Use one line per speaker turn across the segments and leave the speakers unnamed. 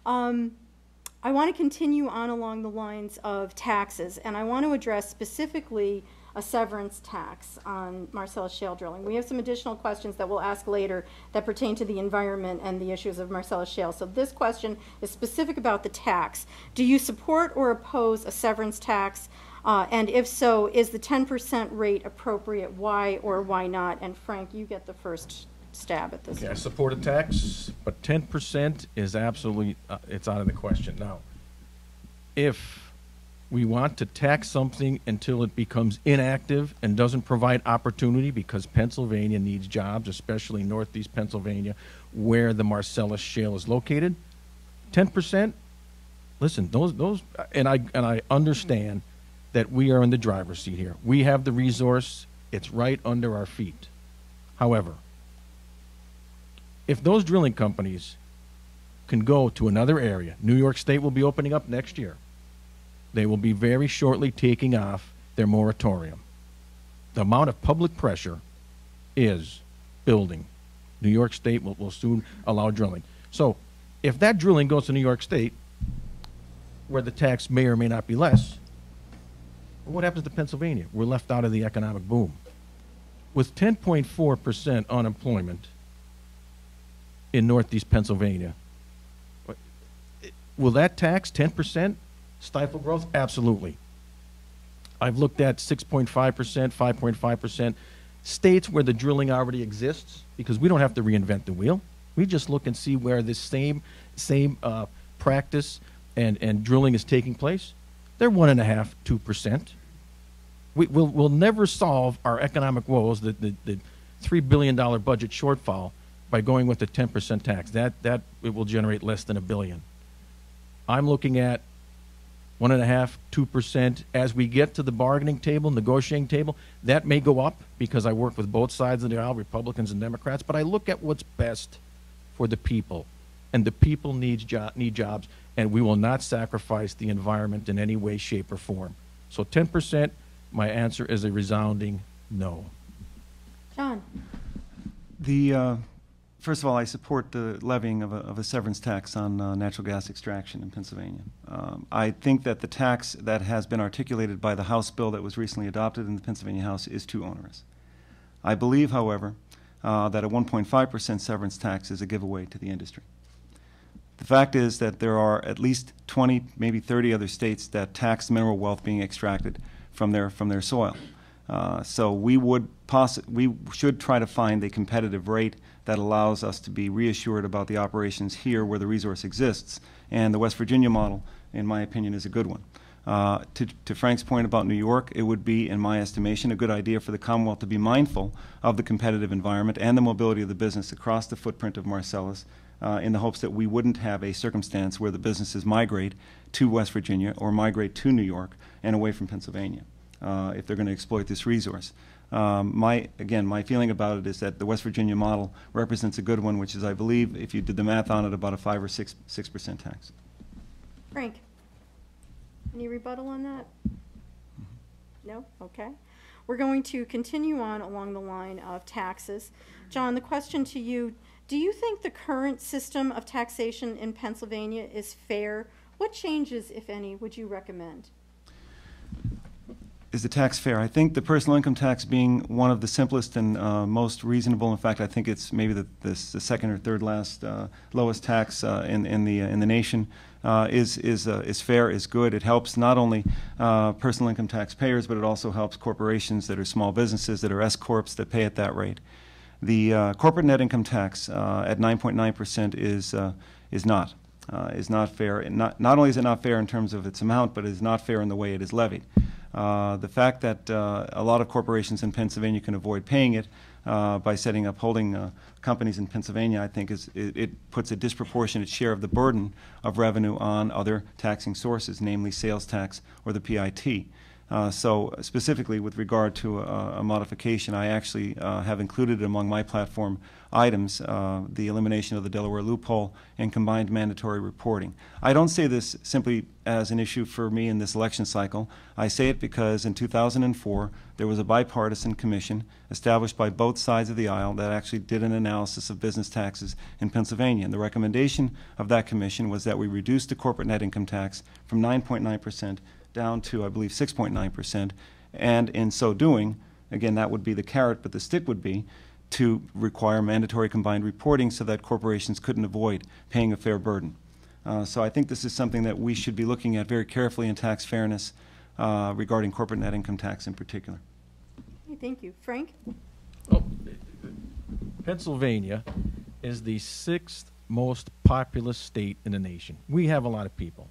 I want to continue on along the lines of taxes, and I want to address specifically a severance tax on Marcellus shale drilling. We have some additional questions that we'll ask later that pertain to the environment and the issues of Marcellus shale. So this question is specific about the tax. Do you support or oppose a severance tax? And if so, is the 10% rate appropriate? Why or why not? And Frank, you get the first stab at this.
Okay, I support a tax, but 10% is absolutely, it's out of the question. Now, if we want to tax something until it becomes inactive and doesn't provide opportunity, because Pennsylvania needs jobs, especially northeast Pennsylvania, where the Marcellus shale is located, 10%, listen, those, and I understand that we are in the driver's seat here. We have the resource, it's right under our feet. However, if those drilling companies can go to another area, New York State will be opening up next year. They will be very shortly taking off their moratorium. The amount of public pressure is building. New York State will soon allow drilling. So if that drilling goes to New York State, where the tax may or may not be less, what happens to Pennsylvania? We're left out of the economic boom. With 10.4% unemployment in northeast Pennsylvania, will that tax, 10%, stifle growth? Absolutely. I've looked at 6.5%, 5.5%, states where the drilling already exists, because we don't have to reinvent the wheel. We just look and see where this same practice and drilling is taking place. They're 1.5%, 2%. We'll never solve our economic woes, the $3 billion budget shortfall, by going with a 10% tax. That it will generate less than $1 billion. I'm looking at 1.5%, 2%. As we get to the bargaining table, negotiating table, that may go up, because I work with both sides of the aisle, Republicans and Democrats, but I look at what's best for the people, and the people need jobs, and we will not sacrifice the environment in any way, shape, or form. So 10%, my answer is a resounding no.
John.
First of all, I support the levying of a severance tax on natural gas extraction in Pennsylvania. I think that the tax that has been articulated by the House bill that was recently adopted in the Pennsylvania House is too onerous. I believe, however, that a 1.5% severance tax is a giveaway to the industry. The fact is that there are at least 20, maybe 30 other states that tax mineral wealth being extracted from their soil. So we should try to find a competitive rate that allows us to be reassured about the operations here where the resource exists. And the West Virginia model, in my opinion, is a good one. To Frank's point about New York, it would be, in my estimation, a good idea for the Commonwealth to be mindful of the competitive environment and the mobility of the business across the footprint of Marcellus, in the hopes that we wouldn't have a circumstance where the businesses migrate to West Virginia or migrate to New York and away from Pennsylvania if they're going to exploit this resource. My feeling about it is that the West Virginia model represents a good one, which is, I believe, if you did the math on it, about a 5 or 6% tax.
Frank, any rebuttal on that? No? Okay. We're going to continue on along the line of taxes. John, the question to you, do you think the current system of taxation in Pennsylvania is fair? What changes, if any, would you recommend?
Is the tax fair? I think the personal income tax being one of the simplest and most reasonable. In fact, I think it's maybe the second or third lowest tax in the nation. Is fair, is good. It helps not only personal income tax payers, but it also helps corporations that are small businesses, that are S corps, that pay at that rate. The corporate net income tax at 9.9% is not fair. And not only is it not fair in terms of its amount, but it is not fair in the way it is levied. The fact that a lot of corporations in Pennsylvania can avoid paying it by setting up holding companies in Pennsylvania, I think it puts a disproportionate share of the burden of revenue on other taxing sources, namely sales tax or the PIT. So specifically with regard to a modification, I actually have included among my platform items the elimination of the Delaware loophole and combined mandatory reporting. I don't say this simply as an issue for me in this election cycle. I say it because in 2004 there was a bipartisan commission established by both sides of the aisle that actually did an analysis of business taxes in Pennsylvania. And the recommendation of that commission was that we reduce the corporate net income tax from 9.9% down to, I believe, 6.9%. And in so doing, again, that would be the carrot, but the stick would be to require mandatory combined reporting so that corporations couldn't avoid paying a fair burden. So I think this is something that we should be looking at very carefully in tax fairness regarding corporate net income tax in particular.
Okay, thank you. Frank?
Oh, Pennsylvania is the 6th most populous state in the nation. We have a lot of people.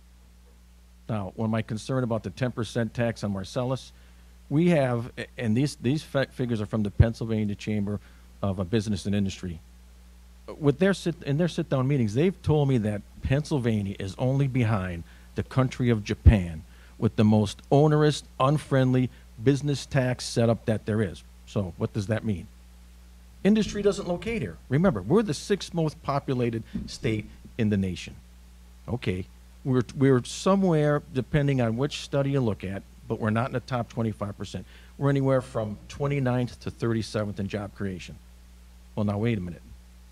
Now, when my concern about the 10% tax on Marcellus, we have, and these figures are from the Pennsylvania Chamber of Business and Industry. With their sit-down meetings, they've told me that Pennsylvania is only behind the country of Japan with the most onerous, unfriendly business tax setup that there is. So what does that mean? Industry doesn't locate here. Remember, we're the 6th most populated state in the nation. Okay. We're somewhere, depending on which study you look at, but we're not in the top 25%. We're anywhere from 29th to 37th in job creation. Well, now wait a minute.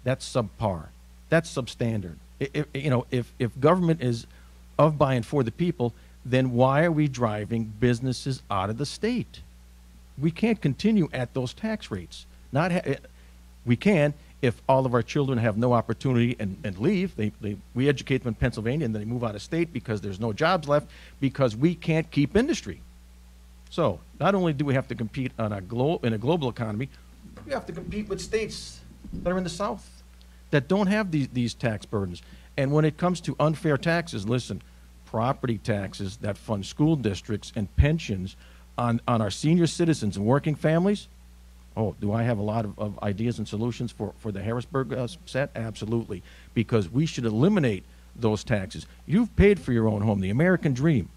That's subpar. That's substandard. If government is of, by, and for the people, then why are we driving businesses out of the state? We can't continue at those tax rates. We can if all of our children have no opportunity and leave. We educate them in Pennsylvania and then they move out of state because there's no jobs left because we can't keep industry. So not only do we have to compete on in a global economy, we have to compete with states that are in the South that don't have these tax burdens. And when it comes to unfair taxes, listen, property taxes that fund school districts and pensions on our senior citizens and working families. Oh, do I have a lot of ideas and solutions for the Harrisburg set? Absolutely, because we should eliminate those taxes. You've paid for your own home, the American dream,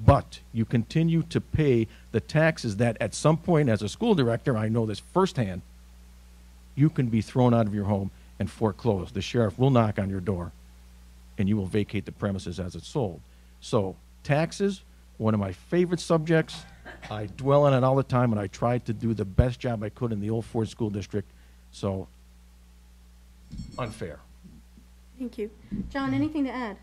but you continue to pay the taxes that at some point, as a school director, I know this firsthand, you can be thrown out of your home and foreclosed. The sheriff will knock on your door, and you will vacate the premises as it's sold. So taxes, one of my favorite subjects. I dwell on it all the time, and I tried to do the best job I could in the Old Ford School District. So, unfair.
Thank you. John, anything to add?